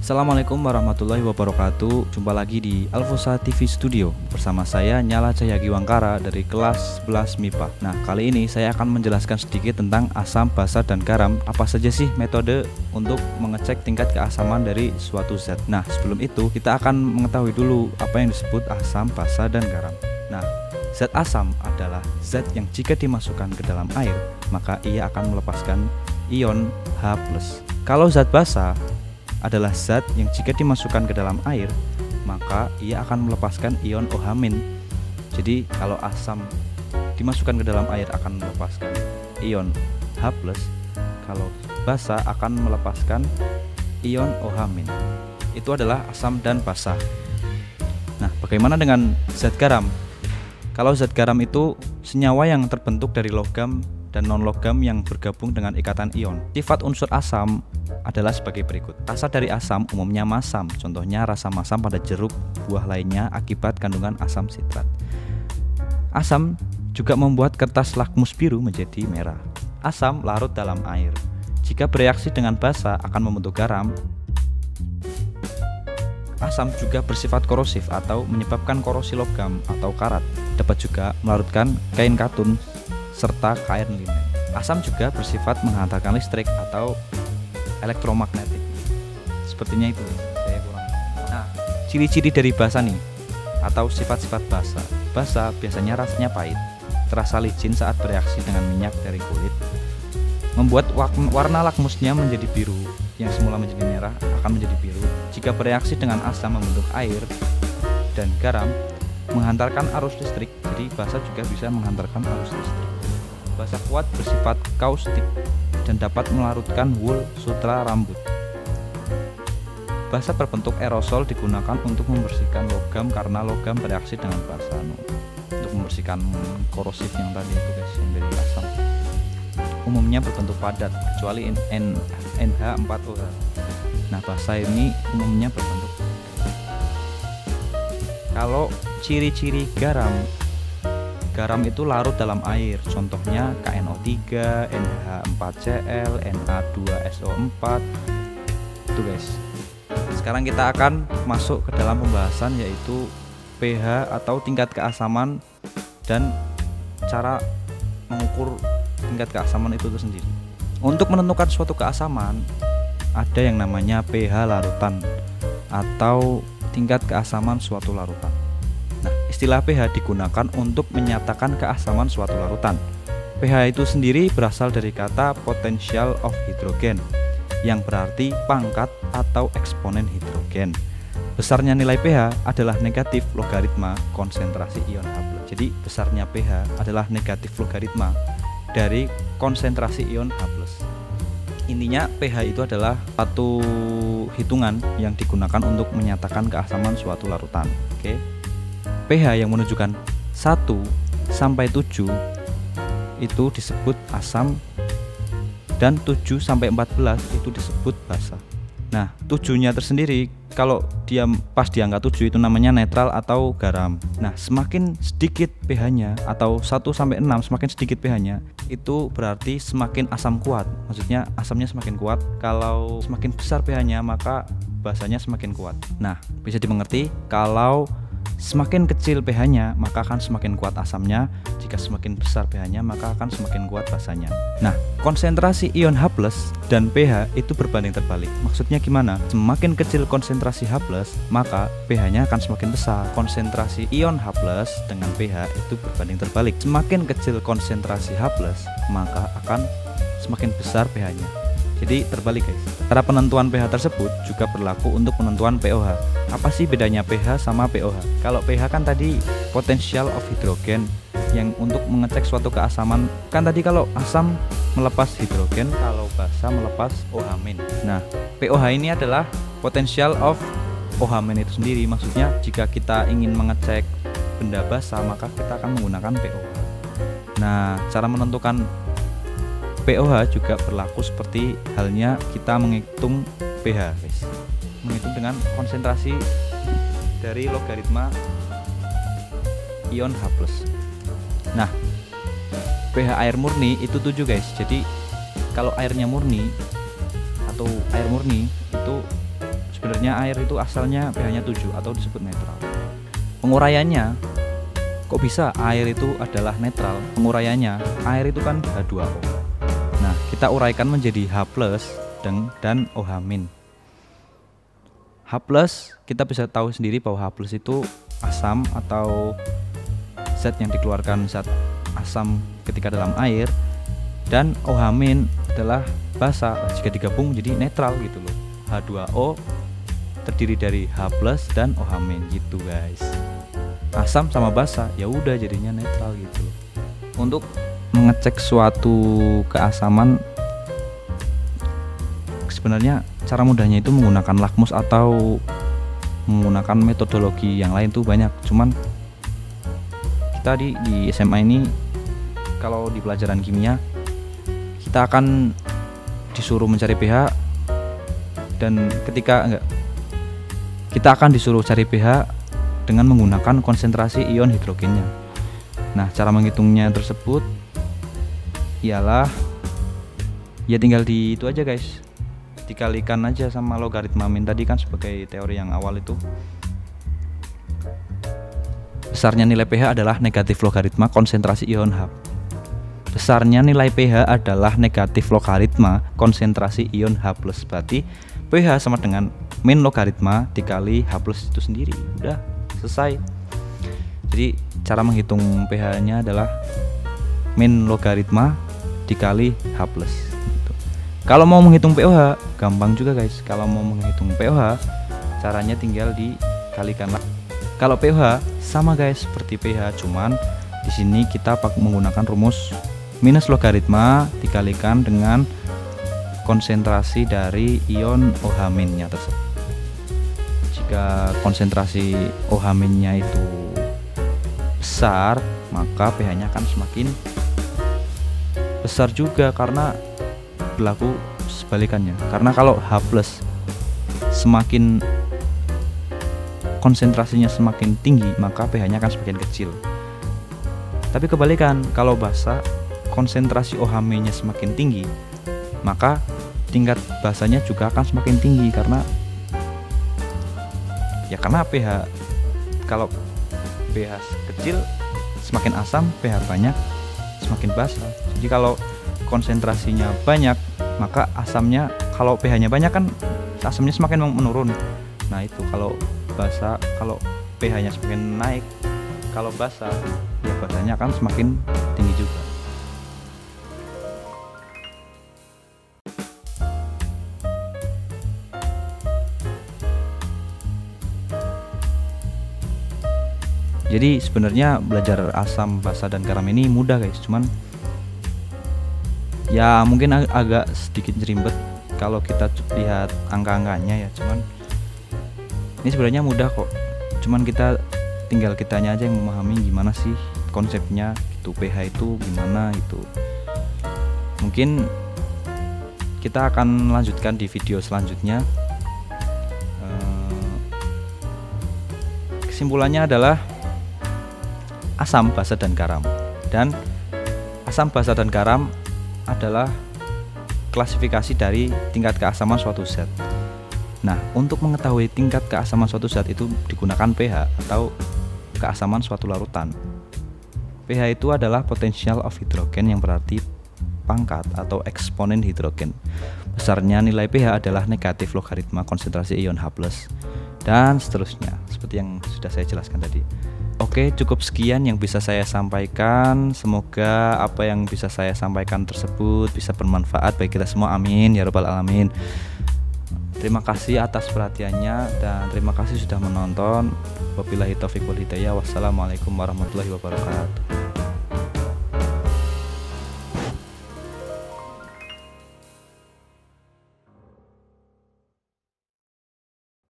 Assalamualaikum warahmatullahi wabarakatuh. Jumpa lagi di Alfosa TV Studio bersama saya Nyala Cahya Giwangkara dari kelas 11 MIPA. Nah, kali ini saya akan menjelaskan sedikit tentang asam, basa, dan garam. Apa saja sih metode untuk mengecek tingkat keasaman dari suatu zat. Nah, sebelum itu kita akan mengetahui dulu apa yang disebut asam, basa, dan garam. Nah, zat asam adalah zat yang jika dimasukkan ke dalam air, maka ia akan melepaskan ion H+. Kalau zat basa adalah zat yang jika dimasukkan ke dalam air, maka ia akan melepaskan ion OH-. Jadi kalau asam dimasukkan ke dalam air akan melepaskan ion H+, kalau basa akan melepaskan ion OH-. Itu adalah asam dan basa. Nah, bagaimana dengan zat garam? Kalau zat garam itu senyawa yang terbentuk dari logam dan non-logam yang bergabung dengan ikatan ion. Sifat unsur asam adalah sebagai berikut. Rasa dari asam umumnya masam, contohnya rasa masam pada jeruk buah lainnya akibat kandungan asam sitrat. Asam juga membuat kertas lakmus biru menjadi merah. Asam larut dalam air. Jika bereaksi dengan basa akan membentuk garam. Asam juga bersifat korosif atau menyebabkan korosi logam atau karat. Dapat juga melarutkan kain katun serta kain linen. Asam juga bersifat menghantarkan listrik atau elektromagnetik. Sepertinya itu saya kurang. Nah, ciri-ciri dari basa nih atau sifat-sifat basa. Basa biasanya rasanya pahit, terasa licin saat bereaksi dengan minyak dari kulit, membuat warna lakmusnya menjadi biru, yang semula menjadi merah akan menjadi biru. Jika bereaksi dengan asam membentuk air dan garam, menghantarkan arus listrik. Jadi basa juga bisa menghantarkan arus listrik. Basa kuat bersifat kaustik dan dapat melarutkan wool sutra rambut. Basa berbentuk aerosol digunakan untuk membersihkan logam karena logam bereaksi dengan basa untuk membersihkan korosif yang tadi itu guys, yang dari asam. Umumnya berbentuk padat kecuali NH4OH. Nah, basa ini umumnya berbentuk. Kalau ciri-ciri garam itu larut dalam air, contohnya KNO3, NH4Cl, Na2SO4. Itu guys. Sekarang kita akan masuk ke dalam pembahasan yaitu pH atau tingkat keasaman dan cara mengukur tingkat keasaman itu sendiri. Untuk menentukan suatu keasaman ada yang namanya pH larutan atau tingkat keasaman suatu larutan. Nah, istilah pH digunakan untuk menyatakan keasaman suatu larutan. pH itu sendiri berasal dari kata potential of hydrogen, yang berarti pangkat atau eksponen hidrogen. Besarnya nilai pH adalah negatif logaritma konsentrasi ion H+. Jadi besarnya pH adalah negatif logaritma dari konsentrasi ion H+. Intinya pH itu adalah satu hitungan yang digunakan untuk menyatakan keasaman suatu larutan. Oke. pH yang menunjukkan 1 sampai 7 itu disebut asam dan 7 sampai 14 itu disebut basa. Nah, 7-nya tersendiri kalau dia pas di angka 7 itu namanya netral atau garam. Nah, semakin sedikit pH-nya atau 1 sampai 6 semakin sedikit pH-nya itu berarti semakin asam kuat. Maksudnya asamnya semakin kuat. Kalau semakin besar pH-nya maka basanya semakin kuat. Nah, bisa dimengerti kalau semakin kecil pH-nya maka akan semakin kuat asamnya, jika semakin besar pH-nya maka akan semakin kuat basanya. Nah, konsentrasi ion H+ dan pH itu berbanding terbalik. Maksudnya gimana? Semakin kecil konsentrasi H+, maka pH-nya akan semakin besar. Konsentrasi ion H+ dengan pH itu berbanding terbalik. Semakin kecil konsentrasi H+, maka akan semakin besar pH-nya. Jadi terbalik guys. Cara penentuan pH tersebut juga berlaku untuk penentuan pOH. Apa sih bedanya pH sama pOH? Kalau pH kan tadi potential of hydrogen, yang untuk mengecek suatu keasaman. Kan tadi kalau asam melepas hidrogen, kalau basa melepas OH-. Nah, pOH ini adalah potential of OH- itu sendiri. Maksudnya jika kita ingin mengecek benda basa maka kita akan menggunakan pOH. Nah, cara menentukan pOH juga berlaku seperti halnya kita menghitung pH guys. Menghitung dengan konsentrasi dari logaritma ion H+. Nah, pH air murni itu 7 guys. Jadi kalau airnya murni atau air murni itu sebenarnya air itu asalnya pH-nya 7 atau disebut netral. Penguraiannya, kok bisa air itu adalah netral? Penguraiannya, air itu kan H2O. Nah, kita uraikan menjadi H+ dan OH-. H+, kita bisa tahu sendiri bahwa H+ itu asam atau zat yang dikeluarkan zat asam ketika dalam air, dan OH- adalah basa jika digabung menjadi netral gitu loh. H2O terdiri dari H+ dan OH- gitu guys. Asam sama basa ya udah jadinya netral gitu loh. Untuk mengecek suatu keasaman, sebenarnya cara mudahnya itu menggunakan lakmus atau menggunakan metodologi yang lain tuh banyak. Cuman kita di SMA ini kalau di pelajaran kimia kita akan disuruh mencari pH, dan kita akan disuruh cari pH dengan menggunakan konsentrasi ion hidrogennya. Nah, cara menghitungnya tersebut ialah ya tinggal di itu aja guys, dikalikan aja sama logaritma min tadi kan, sebagai teori yang awal itu. Besarnya nilai pH adalah negatif logaritma konsentrasi ion H. Besarnya nilai pH adalah negatif logaritma konsentrasi ion H+. Berarti pH sama dengan min logaritma dikali H+ itu sendiri. Udah selesai. Jadi cara menghitung pH-nya adalah min logaritma dikali H+. Gitu. Kalau mau menghitung pH gampang juga guys. Kalau mau menghitung pH caranya tinggal dikalikan. Kalau pH sama guys seperti pH, cuman di sini kita menggunakan rumus minus logaritma dikalikan dengan konsentrasi dari ion OH-nya tersebut. Jika konsentrasi OH-nya itu besar, maka pH-nya akan semakin besar juga, karena berlaku sebalikannya. Karena kalau H+ semakin konsentrasinya semakin tinggi, maka pH-nya akan semakin kecil. Tapi kebalikan, kalau basa konsentrasi OH-nya semakin tinggi, maka tingkat basanya juga akan semakin tinggi, karena pH, kalau pH kecil semakin asam, pH banyak semakin basa. Jadi kalau konsentrasinya banyak, maka asamnya, kalau pH-nya banyak kan asamnya semakin menurun. Nah itu kalau basa, kalau pH-nya semakin naik, kalau basa ya basanya akan semakin tinggi juga. Jadi sebenarnya belajar asam, basa, dan garam ini mudah guys, cuman ya mungkin agak sedikit ribet kalau kita lihat angka-angkanya ya. Cuman ini sebenarnya mudah kok, cuman kitanya aja yang memahami gimana sih konsepnya itu, pH itu gimana itu. Mungkin kita akan lanjutkan di video selanjutnya. Kesimpulannya adalah asam, basa, dan garam. Dan asam, basa, dan garam adalah klasifikasi dari tingkat keasaman suatu zat. Nah, untuk mengetahui tingkat keasaman suatu zat itu digunakan pH atau keasaman suatu larutan. pH itu adalah potential of hydrogen, yang berarti pangkat atau eksponen hidrogen. Besarnya nilai pH adalah negatif logaritma konsentrasi ion H+, dan seterusnya, seperti yang sudah saya jelaskan tadi. Oke, cukup sekian yang bisa saya sampaikan. Semoga apa yang bisa saya sampaikan tersebut bisa bermanfaat bagi kita semua. Amin ya rabbal alamin. Terima kasih atas perhatiannya dan terima kasih sudah menonton. Wabillahi taufiq wal hidayah. Wassalamualaikum warahmatullahi wabarakatuh.